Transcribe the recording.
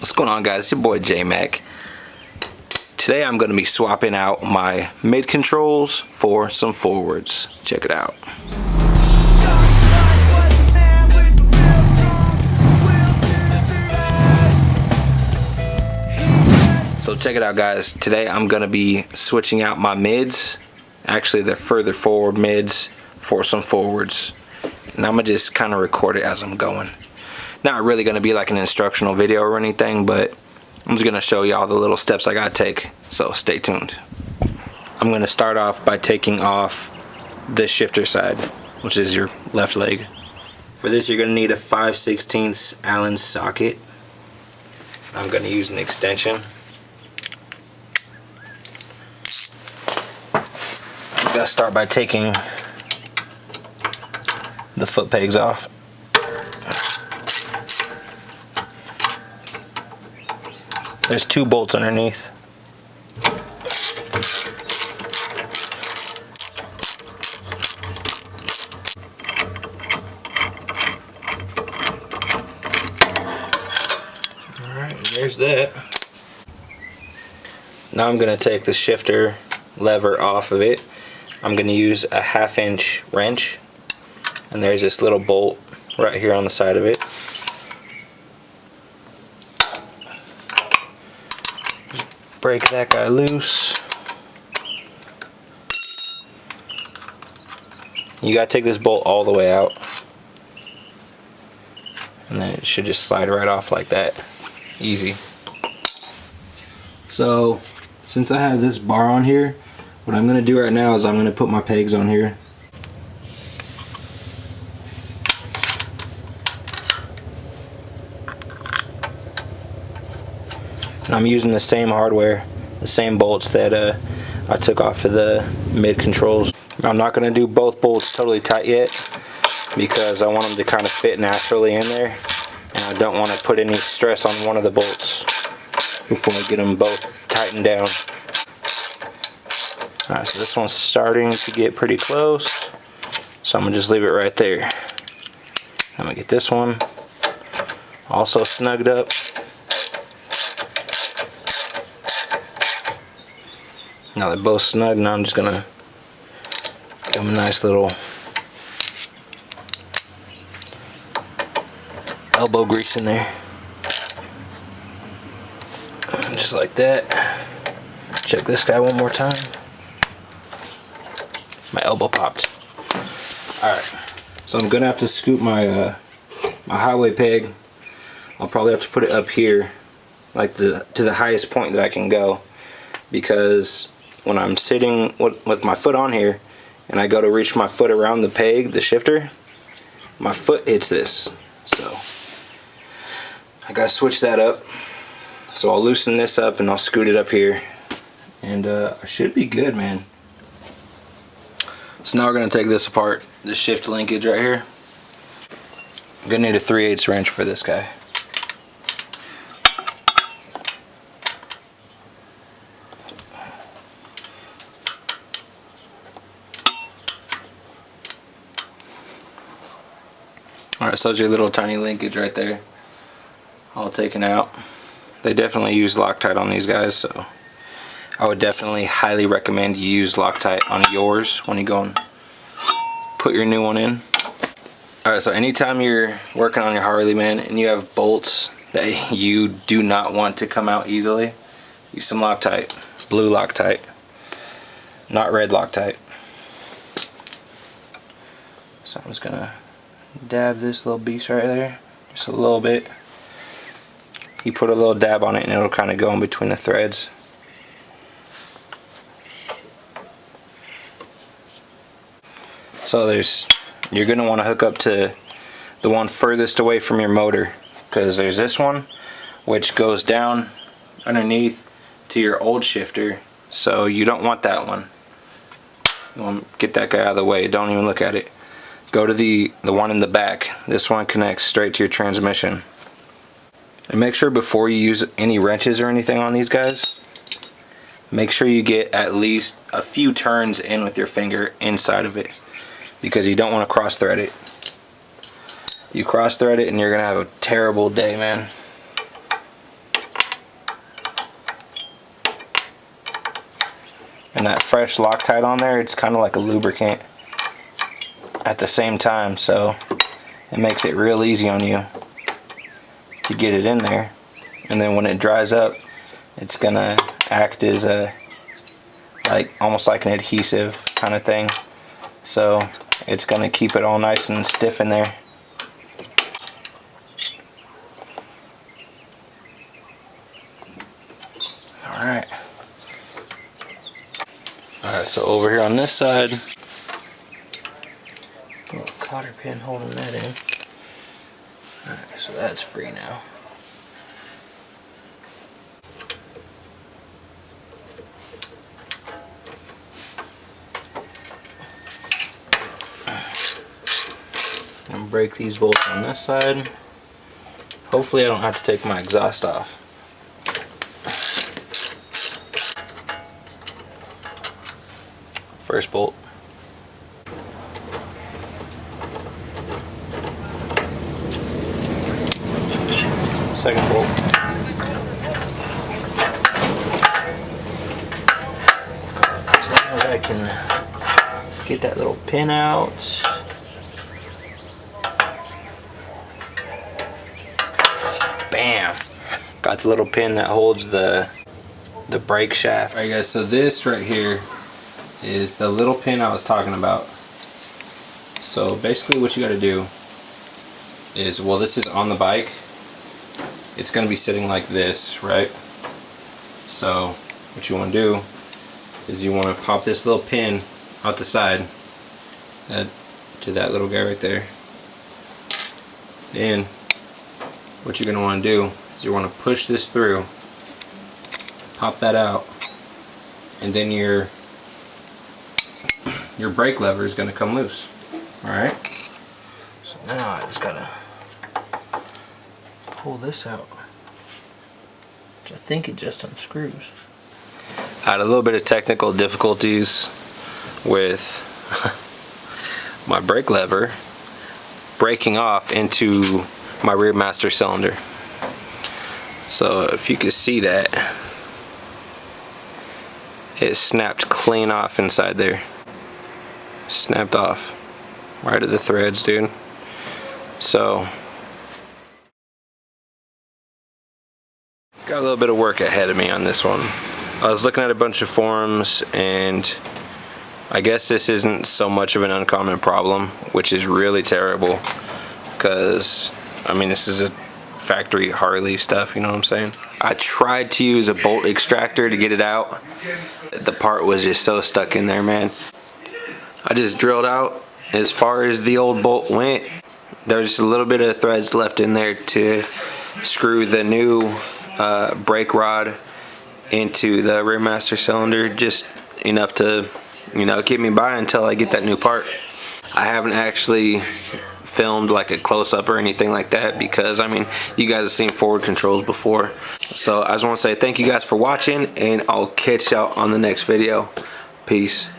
What's going on, guys? It's your boy J-Mac. Today I'm going to be swapping out my mid controls for some forwards. Check it out. So check it out, guys. Today I'm going to be switching out my mids. Actually, the further forward mids for some forwards. And I'm going to just kind of record it as I'm going. Not really going to be like an instructional video or anything, but I'm just going to show you all the little steps I got to take. So stay tuned. I'm going to start off by taking off the shifter side, which is your left leg. For this, you're going to need a 5/16 Allen socket. I'm going to use an extension. I'm going to start by taking the foot pegs off. There's 2 bolts underneath. Alright, there's that. Now I'm going to take the shifter lever off of it. I'm going to use a 1/2-inch wrench. And there's this little bolt right here on the side of it. Break that guy loose. You gotta take this bolt all the way out, and then it should just slide right off like that. Easy. So since I have this bar on here, what I'm gonna do right now is I'm gonna put my pegs on here. And I'm using the same hardware, the same bolts that I took off of the mid controls. I'm not going to do both bolts totally tight yet because I want them to kind of fit naturally in there, and I don't want to put any stress on one of the bolts before I get them both tightened down. Alright, so this one's starting to get pretty close, so I'm going to just leave it right there. I'm going to get this one also snugged up. Now they're both snug. Now I'm just gonna give them a nice little elbow grease in there, just like that. Check this guy one more time. My elbow popped. Alright, so I'm gonna have to scoop my my highway peg. I'll probably have to put it up here, like to the highest point that I can go, because when I'm sitting with my foot on here and I go to reach my foot around the peg, the shifter, my foot hits this. So I gotta switch that up. So I'll loosen this up and I'll scoot it up here, and I should be good, man. So now we're gonna take this apart, the shift linkage right here. I'm gonna need a 3/8 wrench for this guy. Alright, so there's your little tiny linkage right there, all taken out. They definitely use Loctite on these guys, so I would definitely highly recommend you use Loctite on yours when you go and put your new one in. Alright, so anytime you're working on your Harley, man, and you have bolts that you do not want to come out easily, use some Loctite, blue Loctite, not red Loctite. So I'm just gonna dab this little beast right there, just a little bit. You put a little dab on it and it'll kind of go in between the threads. So you're going to want to hook up to the one furthest away from your motor, because there's this one which goes down underneath to your old shifter, so you don't want that one. You want to get that guy out of the way, don't even look at it. Go to the one in the back. This one connects straight to your transmission. And make sure before you use any wrenches or anything on these guys, make sure you get at least a few turns in with your finger inside of it, because you don't want to cross thread it. You cross thread it and you're gonna have a terrible day, man. And that fresh Loctite on there, it's kind of like a lubricant at the same time, so it makes it real easy on you to get it in there. And then when it dries up, it's gonna act as a almost like an adhesive kind of thing, so it's gonna keep it all nice and stiff in there. Alright, so over here on this side, a little cotter pin holding that in. Alright, so that's free now. I'm gonna break these bolts on this side. Hopefully I don't have to take my exhaust off. First bolt. Second bolt. As long as I can get that little pin out. Bam! Got the little pin that holds the brake shaft. Alright guys, so this right here is the little pin I was talking about. So basically what you got to do is, well, this is on the bike. It's going to be sitting like this, right? So what you want to do is you want to pop this little pin out the side to that little guy right there. Then what you're going to want to do is you want to push this through, pop that out, and then your brake lever is going to come loose. Alright? So now I just got to pull this out, which I think it just unscrews. I had a little bit of technical difficulties with my brake lever breaking off into my rear master cylinder. So if you can see that, it snapped clean off inside there. Snapped off right at the threads, dude. So got a little bit of work ahead of me on this one. I was looking at a bunch of forums, and I guess this isn't so much of an uncommon problem, which is really terrible, because I mean, this is a factory Harley stuff, you know what I'm saying? I tried to use a bolt extractor to get it out. The part was just so stuck in there, man. I just drilled out as far as the old bolt went. There's just a little bit of threads left in there to screw the new brake rod into the rear master cylinder, just enough to, you know, get me by until I get that new part. I haven't actually filmed like a close-up or anything like that, because I mean, you guys have seen forward controls before. So I just want to say thank you guys for watching, and I'll catch y'all on the next video. Peace.